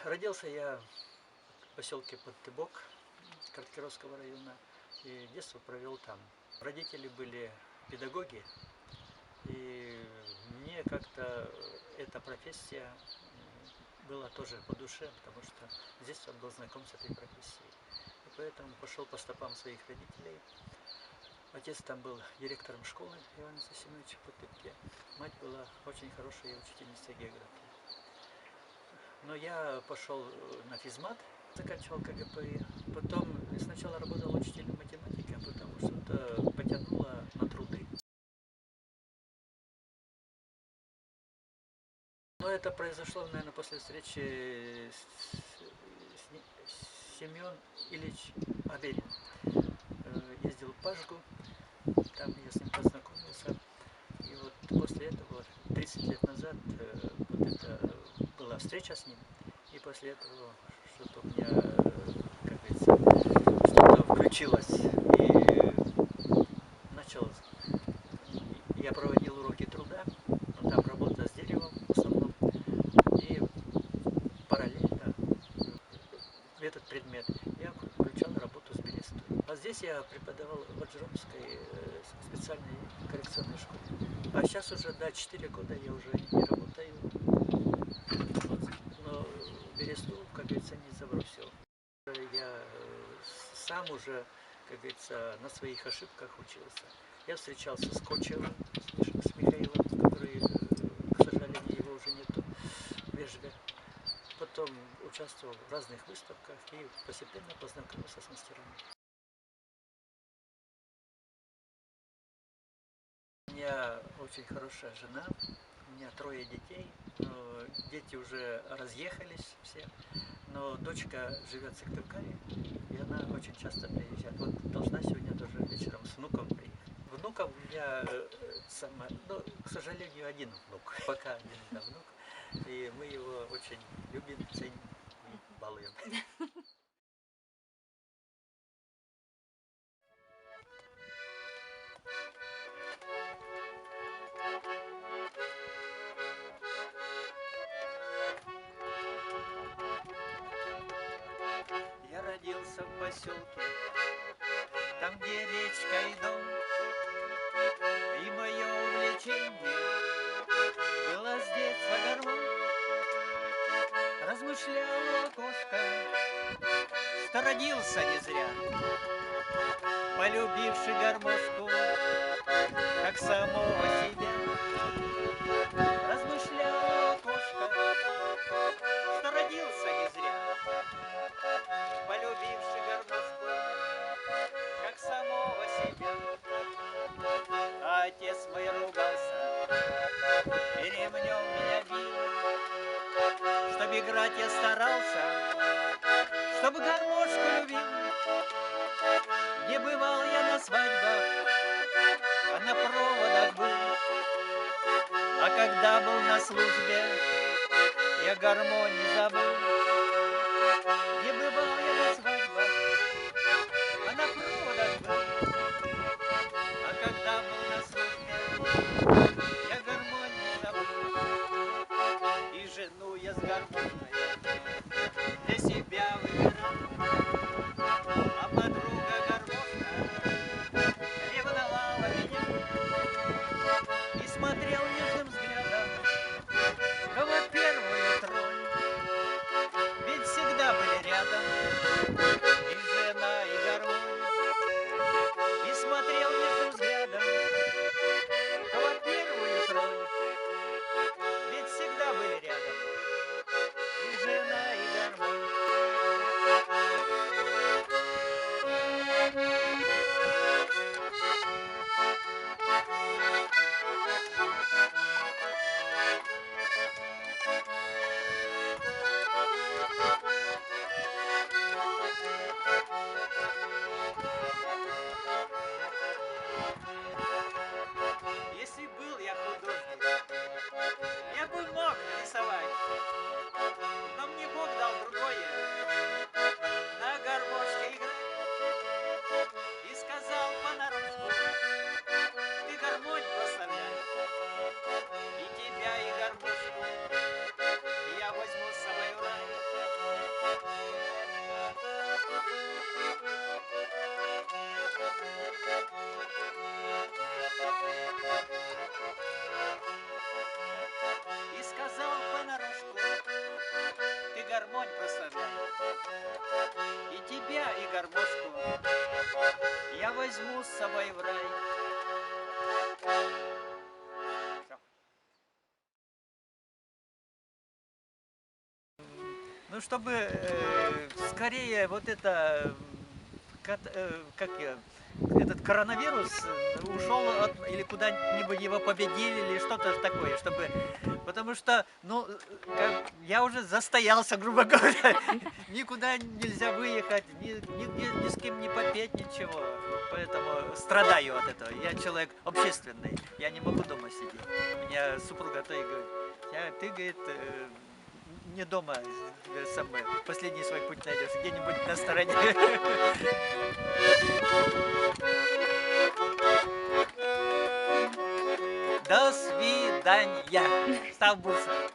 Родился я в поселке Подтыбок Карткировского района и детство провел там. Родители были педагоги, и мне как-то эта профессия была тоже по душе, потому что с детства был знаком с этой профессией. И поэтому пошел по стопам своих родителей. Отец там был директором школы Ивана Засимовича в Подтыбке. Мать была очень хорошая учительница географии. Но я пошел на физмат, заканчивал КГПИ. Потом сначала работал учителем математики, а потом что-то потянуло на труды. Но это произошло, наверное, после встречи с Семен Ильич Аверин. Ездил в Пашгу, там я с ним познакомился. И вот после этого, 30 лет назад, вот это была встреча с ним. И после этого что-то у меня, как говорится, что-то включилось. И начал, я проводил уроки труда, но там работа с деревом в основном. И параллельно в этот предмет я включал работу с берестой. А здесь я преподавал в Аджромской специальной коррекционной школе. А сейчас уже, да, 4 года я уже не работаю. Но бересту, как говорится, не забросил. Я сам уже, как говорится, на своих ошибках учился. Я встречался с Кочевым, с Михаилом, который, к сожалению, его уже нету в Вежбе. Потом участвовал в разных выставках и постепенно познакомился с мастерами. У меня очень хорошая жена, у меня 3 детей, но дети уже разъехались все, но дочка живет в Сыктывкаре, и она очень часто приезжает. Вот должна сегодня тоже вечером с внуком приехать. Внуков у меня ну, к сожалению, один внук, пока один, да, внук, и мы его очень любим, ценим и балуем. Я родился в поселке, там, где речка и дом, и мое увлечение было с детства гармонь. Размышляла окошко, что родился не зря, полюбивший гармошку, как самого себя. Размышляла окошко, что родился не зря, полюбивший гармошку, как самого себя. А отец мой ругался, и ремнем меня бил. Чтоб играть я старался, чтоб гармошку любил. Не бывал я на свадьбах, а на проводах был. А когда был на службе, я гармонь забыл. Не бывал я на свадьбах, а на проводах был. А когда был на службе, я гармонь забыл. И жену я с гармонией для себя выбирал. А подруга гармошка ревновала меня и смотрел нежным взглядом, кого первую тролль. Ведь всегда были рядом и жена, и гармонь. И смотрел нежным взглядом, кого первую тролль. Ведь всегда были рядом и жена, и гармонь. возьму с собой в рай. Ну, чтобы скорее вот это, как я, этот коронавирус ушел или куда-нибудь его победили, или что-то такое, чтобы, потому что, ну, я уже застоялся, грубо говоря, никуда нельзя выехать, ни с кем не попеть, ничего, поэтому страдаю от этого. Я человек общественный, я не могу дома сидеть. У меня супруга то и говорит, ты, говорит, не дома самое, последний свой путь найдешь, где-нибудь на стороне. До свидания. Став Бурса.